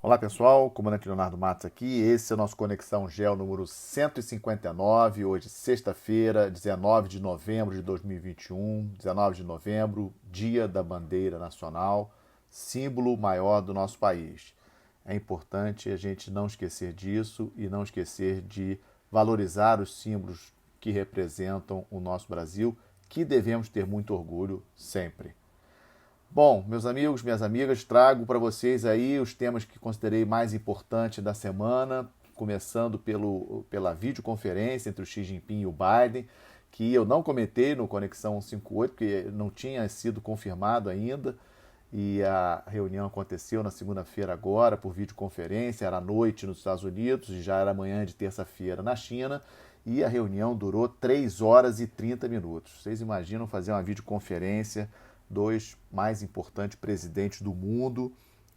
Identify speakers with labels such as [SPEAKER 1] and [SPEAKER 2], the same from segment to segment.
[SPEAKER 1] Olá pessoal, comandante Leonardo Matos aqui, esse é o nosso Conexão Geo número 159, hoje sexta-feira, 19 de novembro de 2021, 19 de novembro, Dia da Bandeira Nacional, símbolo maior do nosso país. É importante a gente não esquecer disso e não esquecer de valorizar os símbolos que representam o nosso Brasil, que devemos ter muito orgulho sempre. Bom, meus amigos, minhas amigas, trago para vocês aí os temas que considerei mais importantes da semana, começando pela videoconferência entre o Xi Jinping e o Biden, que eu não comentei no Conexão 158, porque não tinha sido confirmado ainda, e a reunião aconteceu na segunda-feira agora, por videoconferência, era à noite nos Estados Unidos, e já era manhã de terça-feira na China, e a reunião durou 3 horas e 30 minutos. Vocês imaginam fazer uma videoconferência, dois mais importantes presidentes do mundo,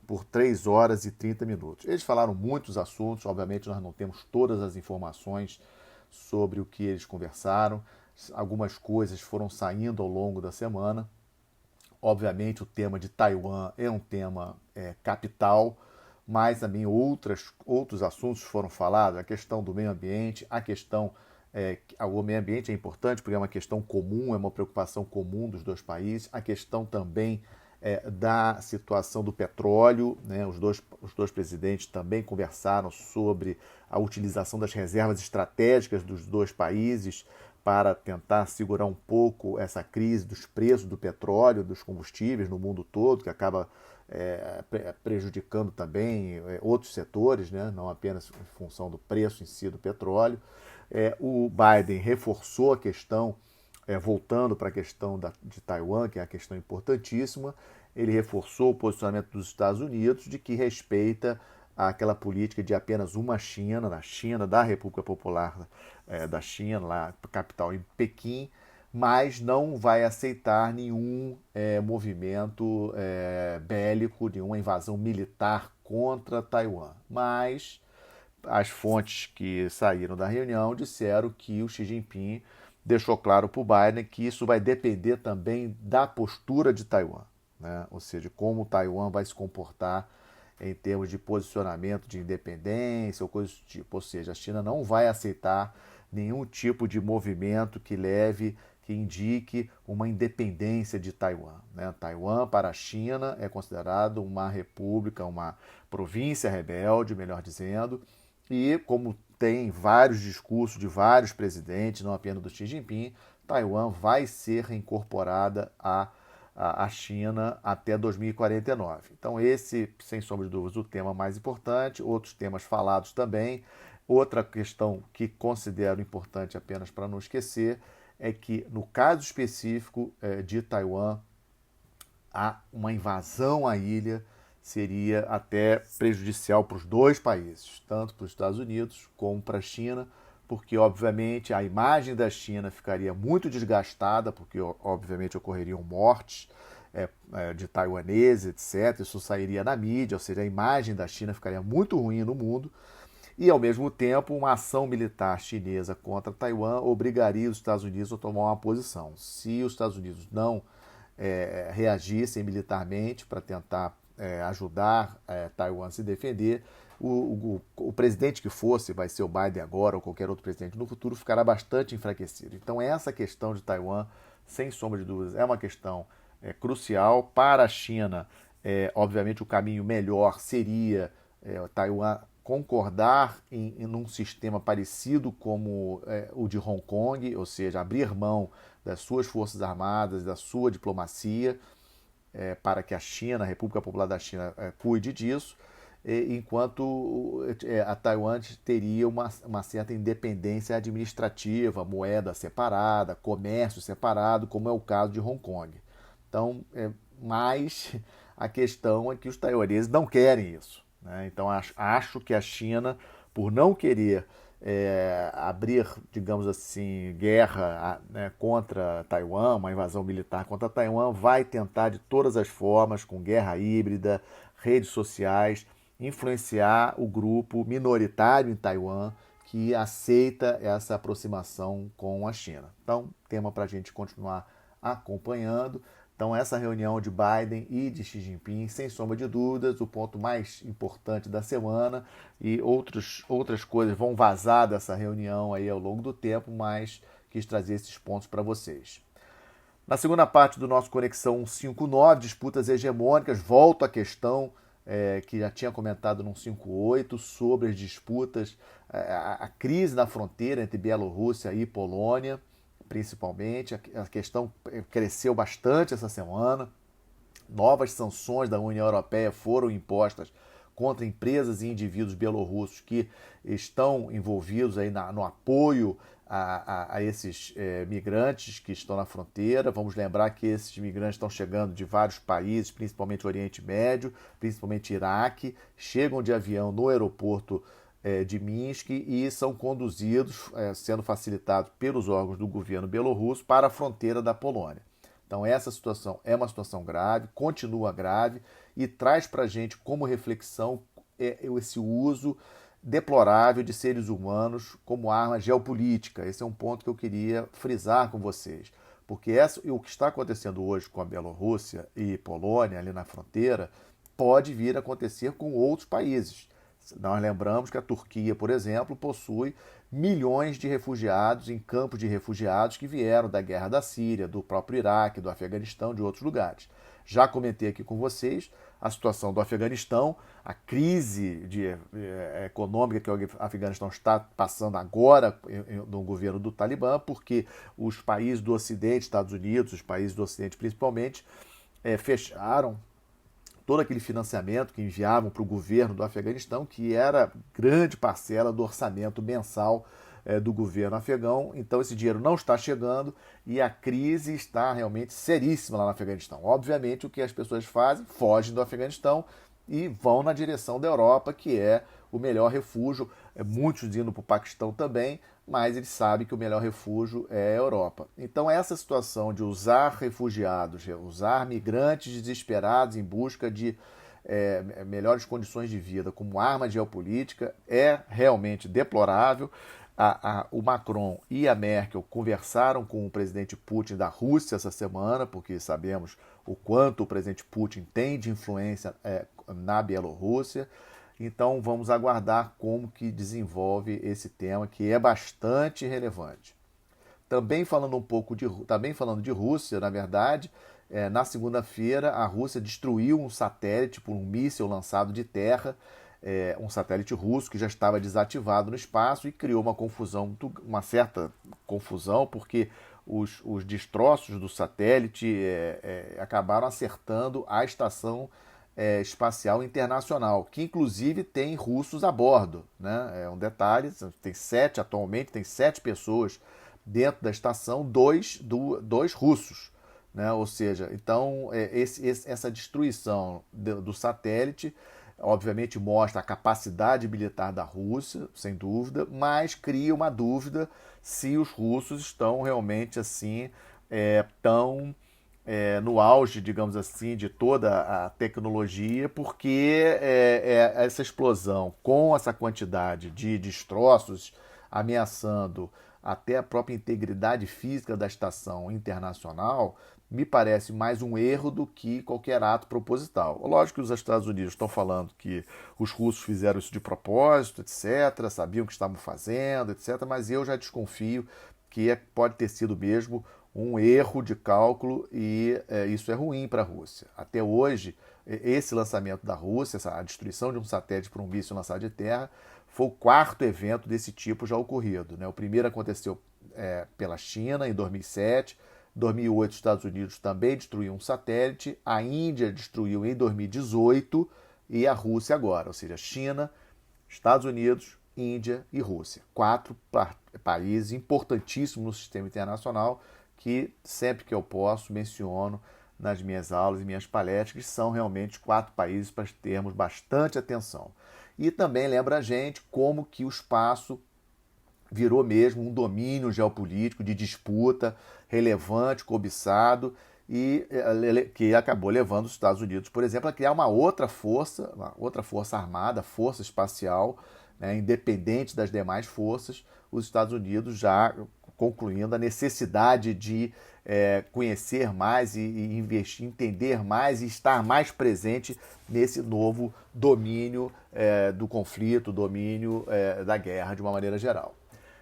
[SPEAKER 1] por 3 horas e 30 minutos. Eles falaram muitos assuntos, obviamente nós não temos todas as informações sobre o que eles conversaram, algumas coisas foram saindo ao longo da semana. Obviamente o tema de Taiwan é um tema capital, mas também outros assuntos foram falados, a questão do meio ambiente, a questão o meio ambiente é importante porque é uma questão comum, é uma preocupação comum dos dois países, a questão também da situação do petróleo, né? Os dois presidentes também conversaram sobre a utilização das reservas estratégicas dos dois países para tentar segurar um pouco essa crise dos preços do petróleo, dos combustíveis no mundo todo, que acaba prejudicando também outros setores, né? Não apenas em função do preço em si do petróleo. O Biden reforçou a questão, voltando para a questão de Taiwan, que é a questão importantíssima, ele reforçou o posicionamento dos Estados Unidos de que respeita aquela política de apenas uma China, na China, da República Popular da China, lá capital em Pequim, mas não vai aceitar nenhum movimento bélico, nenhuma invasão militar contra Taiwan. Mas as fontes que saíram da reunião disseram que o Xi Jinping deixou claro para o Biden que isso vai depender também da postura de Taiwan, né? Ou seja, como Taiwan vai se comportar em termos de posicionamento de independência ou coisas do tipo. Ou seja, a China não vai aceitar nenhum tipo de movimento que leve, que indique uma independência de Taiwan, né? Taiwan, para a China, é considerado uma república, uma província rebelde, melhor dizendo, e como tem vários discursos de vários presidentes, não apenas do Xi Jinping, Taiwan vai ser reincorporada à China até 2049. Então esse, sem sombra de dúvidas, o tema mais importante. Outros temas falados também. Outra questão que considero importante apenas para não esquecer é que, no caso específico de Taiwan, há uma invasão à ilha seria até prejudicial para os dois países, tanto para os Estados Unidos como para a China, porque obviamente a imagem da China ficaria muito desgastada, porque obviamente ocorreriam mortes de taiwaneses, etc. Isso sairia na mídia, ou seja, a imagem da China ficaria muito ruim no mundo. E, ao mesmo tempo, uma ação militar chinesa contra Taiwan obrigaria os Estados Unidos a tomar uma posição. Se os Estados Unidos não reagissem militarmente para tentar ajudar Taiwan a se defender, o presidente que fosse, vai ser o Biden agora ou qualquer outro presidente no futuro, ficará bastante enfraquecido. Então essa questão de Taiwan, sem sombra de dúvidas, é uma questão crucial para a China. Obviamente o caminho melhor seria Taiwan concordar em um sistema parecido como o de Hong Kong, ou seja, abrir mão das suas forças armadas, da sua diplomacia, para que a China, a República Popular da China, cuide disso, enquanto a Taiwan teria uma certa independência administrativa, moeda separada, comércio separado, como é o caso de Hong Kong. Então, mas a questão é que os taiwaneses não querem isso, né? Então, acho que a China, por não querer abrir, digamos assim, guerra, né, contra Taiwan, uma invasão militar contra Taiwan, vai tentar de todas as formas, com guerra híbrida, redes sociais, influenciar o grupo minoritário em Taiwan que aceita essa aproximação com a China. Então, tema para a gente continuar acompanhando. Então, essa reunião de Biden e de Xi Jinping, sem sombra de dúvidas, o ponto mais importante da semana, e outras coisas vão vazar dessa reunião aí ao longo do tempo, mas quis trazer esses pontos para vocês. Na segunda parte do nosso Conexão 159, disputas hegemônicas, volto à questão que já tinha comentado no 158 sobre as disputas, a crise na fronteira entre Bielorrússia e Polônia, principalmente. A questão cresceu bastante essa semana. Novas sanções da União Europeia foram impostas contra empresas e indivíduos bielorrussos que estão envolvidos aí no apoio a esses migrantes que estão na fronteira. Vamos lembrar que esses migrantes estão chegando de vários países, principalmente o Oriente Médio, principalmente Iraque, chegam de avião no aeroporto de Minsk e são conduzidos, sendo facilitados pelos órgãos do governo bielorrusso, para a fronteira da Polônia. Então essa situação é uma situação grave, continua grave e traz para a gente como reflexão esse uso deplorável de seres humanos como arma geopolítica. Esse é um ponto que eu queria frisar com vocês, porque o que está acontecendo hoje com a Bielorrússia e Polônia ali na fronteira pode vir a acontecer com outros países. Nós lembramos que a Turquia, por exemplo, possui milhões de refugiados em campos de refugiados que vieram da guerra da Síria, do próprio Iraque, do Afeganistão, de outros lugares. Já comentei aqui com vocês a situação do Afeganistão, a crise econômica que o Afeganistão está passando agora no governo do Talibã, porque os países do Ocidente, Estados Unidos, os países do Ocidente principalmente, fecharam todo aquele financiamento que enviavam para o governo do Afeganistão, que era grande parcela do orçamento mensal do governo afegão. Então esse dinheiro não está chegando e a crise está realmente seríssima lá no Afeganistão. Obviamente o que as pessoas fazem? Fogem do Afeganistão e vão na direção da Europa, que é o melhor refúgio. Muitos indo para o Paquistão também, mas eles sabem que o melhor refúgio é a Europa. Então essa situação de usar refugiados, usar migrantes desesperados em busca de melhores condições de vida como arma geopolítica é realmente deplorável. O Macron e a Merkel conversaram com o presidente Putin da Rússia essa semana, porque sabemos o quanto o presidente Putin tem de influência na Bielorrússia. Então vamos aguardar como que desenvolve esse tema, que é bastante relevante. Também falando de Rússia, na verdade, na segunda-feira a Rússia destruiu um satélite por um míssil lançado de terra, um satélite russo que já estava desativado no espaço e criou uma certa confusão, porque os destroços do satélite acabaram acertando a estação espacial internacional, que inclusive tem russos a bordo, né? É um detalhe, atualmente tem 7 pessoas dentro da estação, dois russos, né? Ou seja, então essa destruição do satélite obviamente mostra a capacidade militar da Rússia, sem dúvida, mas cria uma dúvida se os russos estão realmente assim tão no auge, digamos assim, de toda a tecnologia, porque essa explosão com essa quantidade de destroços ameaçando até a própria integridade física da estação internacional, me parece mais um erro do que qualquer ato proposital. Lógico que os Estados Unidos estão falando que os russos fizeram isso de propósito, etc., sabiam o que estavam fazendo, etc., mas eu já desconfio que pode ter sido mesmo um erro de cálculo e isso é ruim para a Rússia. Até hoje, esse lançamento da Rússia, a destruição de um satélite por um míssil lançado de terra, foi o 4º evento desse tipo já ocorrido, né? O primeiro aconteceu pela China em 2007, em 2008 os Estados Unidos também destruiu um satélite, a Índia destruiu em 2018 e a Rússia agora, ou seja, China, Estados Unidos, Índia e Rússia. 4 países importantíssimos no sistema internacional que sempre que eu posso menciono nas minhas aulas e minhas palestras, que são realmente 4 países para termos bastante atenção. E também lembra a gente como que o espaço virou mesmo um domínio geopolítico de disputa relevante, cobiçado, e que acabou levando os Estados Unidos, por exemplo, a criar uma outra força armada, força espacial, né, independente das demais forças. Os Estados Unidos já concluindo a necessidade de conhecer mais e investir, entender mais e estar mais presente nesse novo domínio do conflito, domínio da guerra de uma maneira geral.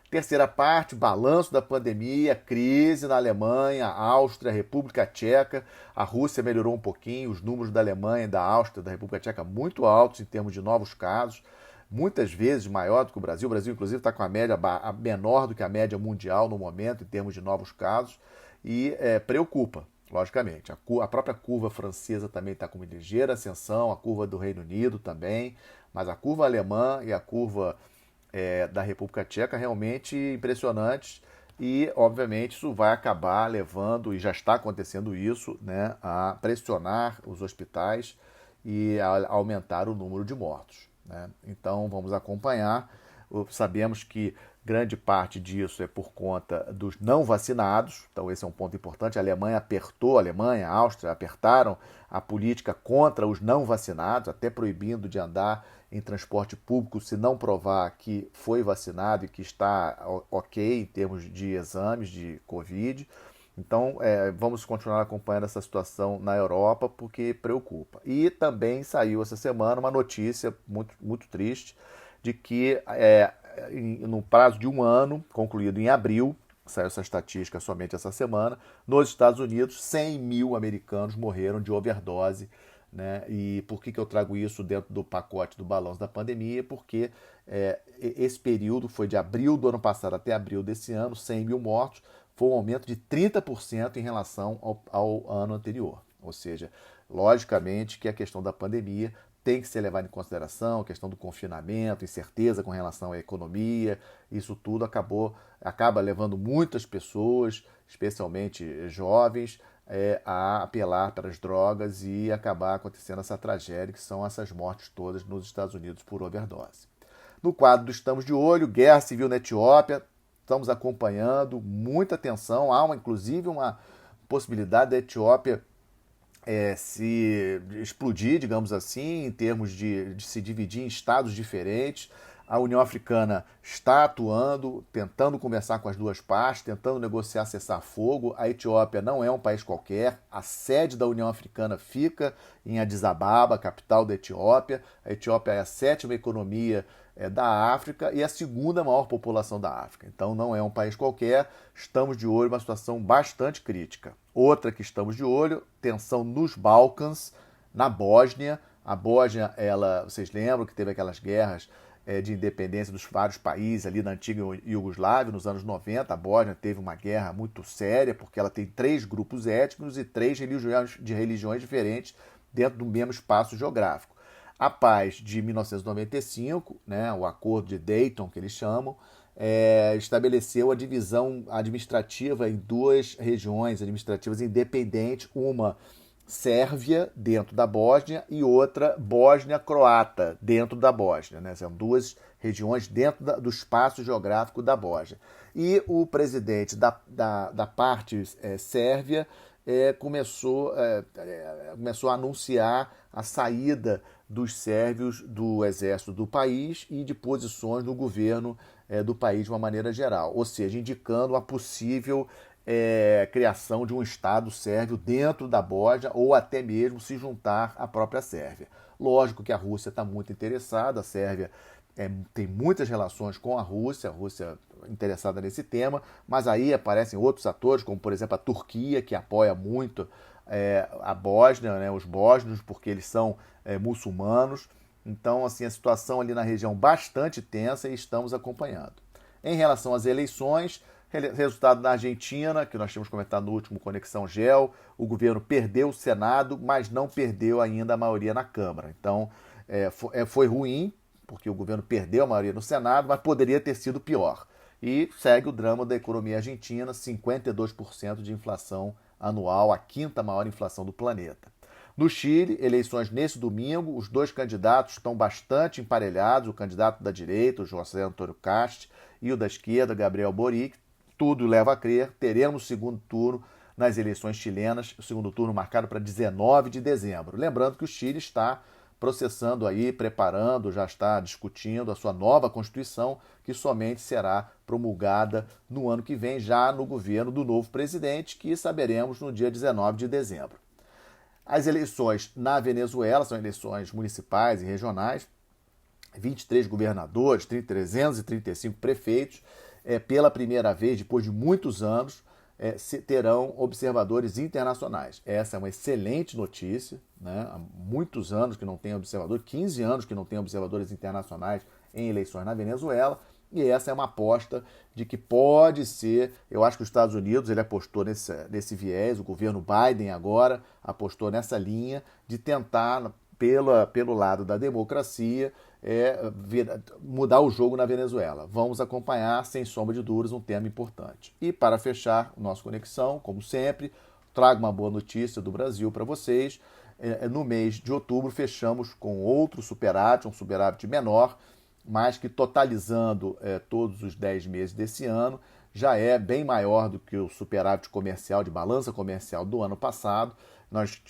[SPEAKER 1] Terceira parte, balanço da pandemia, crise na Alemanha, Áustria, República Tcheca. A Rússia melhorou um pouquinho, os números da Alemanha, da Áustria, da República Tcheca muito altos em termos de novos casos, muitas vezes maior do que o Brasil. O Brasil, inclusive, está com a média menor do que a média mundial no momento, em termos de novos casos, e preocupa, logicamente. A própria curva francesa também está com uma ligeira ascensão, a curva do Reino Unido também, mas a curva alemã e a curva da República Tcheca realmente impressionantes e, obviamente, isso vai acabar levando, e já está acontecendo isso, né, a pressionar os hospitais e a aumentar o número de mortos, né? Então, vamos acompanhar. Sabemos que grande parte disso é por conta dos não vacinados, então esse é um ponto importante. A Alemanha, a Áustria apertaram a política contra os não vacinados, até proibindo de andar em transporte público se não provar que foi vacinado e que está ok em termos de exames de Covid. Então, vamos continuar acompanhando essa situação na Europa, porque preocupa. E também saiu essa semana uma notícia muito, muito triste de que, no prazo de um ano, concluído em abril, saiu essa estatística somente essa semana, nos Estados Unidos, 100 mil americanos morreram de overdose, né? E por que eu trago isso dentro do pacote do balanço da pandemia? Porque esse período foi de abril do ano passado até abril desse ano, 100 mil mortos, foi um aumento de 30% em relação ao ano anterior. Ou seja, logicamente que a questão da pandemia tem que ser levada em consideração, a questão do confinamento, incerteza com relação à economia, isso tudo acaba levando muitas pessoas, especialmente jovens, a apelar para as drogas e acabar acontecendo essa tragédia, que são essas mortes todas nos Estados Unidos por overdose. No quadro do Estamos de Olho, guerra civil na Etiópia, estamos acompanhando, muita atenção, inclusive uma possibilidade da Etiópia se explodir, digamos assim, em termos de se dividir em estados diferentes. A União Africana está atuando, tentando conversar com as duas partes, tentando negociar cessar-fogo. A Etiópia não é um país qualquer. A sede da União Africana fica em Addis Ababa, capital da Etiópia. A Etiópia é a sétima economia da África e a segunda maior população da África. Então não é um país qualquer. Estamos de olho em uma situação bastante crítica. Outra que estamos de olho, tensão nos Balcãs, na Bósnia. A Bósnia, vocês lembram que teve aquelas guerras de independência dos vários países ali na antiga Iugoslávia, nos anos 90. A Bósnia teve uma guerra muito séria, porque ela tem 3 grupos étnicos e 3 religiões diferentes dentro do mesmo espaço geográfico. A paz de 1995, né, o Acordo de Dayton, que eles chamam, estabeleceu a divisão administrativa em 2 regiões administrativas independentes, uma Sérvia dentro da Bósnia e outra Bósnia-Croata dentro da Bósnia, né? São 2 regiões dentro do espaço geográfico da Bósnia. E o presidente da parte sérvia começou a anunciar a saída dos sérvios do exército do país e de posições no governo do país de uma maneira geral, ou seja, indicando a possível criação de um Estado sérvio dentro da Bósnia ou até mesmo se juntar à própria Sérvia. Lógico que a Rússia está muito interessada, a Sérvia tem muitas relações com a Rússia interessada nesse tema, mas aí aparecem outros atores, como por exemplo a Turquia, que apoia muito a Bósnia, né, os bósnios, porque eles são muçulmanos. Então, assim, a situação ali na região bastante tensa e estamos acompanhando. Em relação às eleições, resultado na Argentina, que nós tínhamos comentado no último Conexão Gel, o governo perdeu o Senado, mas não perdeu ainda a maioria na Câmara. Então, foi ruim, porque o governo perdeu a maioria no Senado, mas poderia ter sido pior. E segue o drama da economia argentina, 52% de inflação anual, a 5ª maior inflação do planeta. No Chile, eleições nesse domingo, os 2 candidatos estão bastante emparelhados, o candidato da direita, o José Antônio Kast, e o da esquerda, Gabriel Boric. Tudo leva a crer, teremos o segundo turno nas eleições chilenas, o segundo turno marcado para 19 de dezembro. Lembrando que o Chile está processando aí, preparando, já está discutindo a sua nova Constituição, que somente será promulgada no ano que vem, já no governo do novo presidente, que saberemos no dia 19 de dezembro. As eleições na Venezuela são eleições municipais e regionais, 23 governadores, 335 prefeitos, pela primeira vez, depois de muitos anos, terão observadores internacionais. Essa é uma excelente notícia, né? Há muitos anos que não tem observador, 15 anos que não tem observadores internacionais em eleições na Venezuela, e essa é uma aposta de que pode ser, eu acho que os Estados Unidos ele apostou nesse viés, o governo Biden agora apostou nessa linha de tentar, pelo lado da democracia, mudar o jogo na Venezuela. Vamos acompanhar, sem sombra de dúvidas, um tema importante. E para fechar o nosso Conexão, como sempre, trago uma boa notícia do Brasil para vocês. No mês de outubro fechamos com outro superávit, um superávit menor, mas que totalizando todos os 10 meses desse ano, já é bem maior do que o superávit comercial, de balança comercial do ano passado. Nós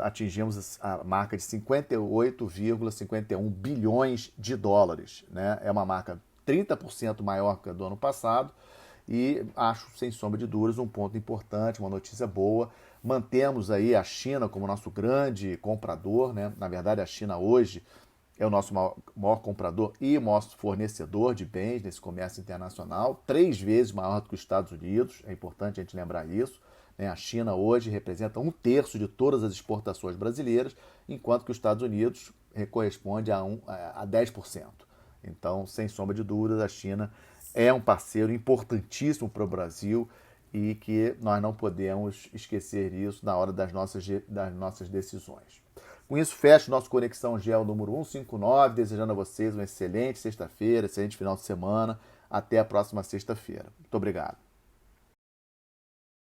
[SPEAKER 1] atingimos a marca de 58,51 bilhões de dólares, né? É uma marca 30% maior que a do ano passado e acho, sem sombra de dúvidas, um ponto importante, uma notícia boa. Mantemos aí a China como nosso grande comprador, né? Na verdade, a China hoje é o nosso maior comprador e maior fornecedor de bens nesse comércio internacional, 3 vezes maior do que os Estados Unidos, é importante a gente lembrar isso. A China hoje representa 1/3 de todas as exportações brasileiras, enquanto que os Estados Unidos corresponde a 10%. Então, sem sombra de dúvidas, a China é um parceiro importantíssimo para o Brasil e que nós não podemos esquecer isso na hora das nossas decisões. Com isso, fecho nosso Conexão GEO número 159, desejando a vocês uma excelente sexta-feira, excelente final de semana. Até a próxima sexta-feira. Muito obrigado.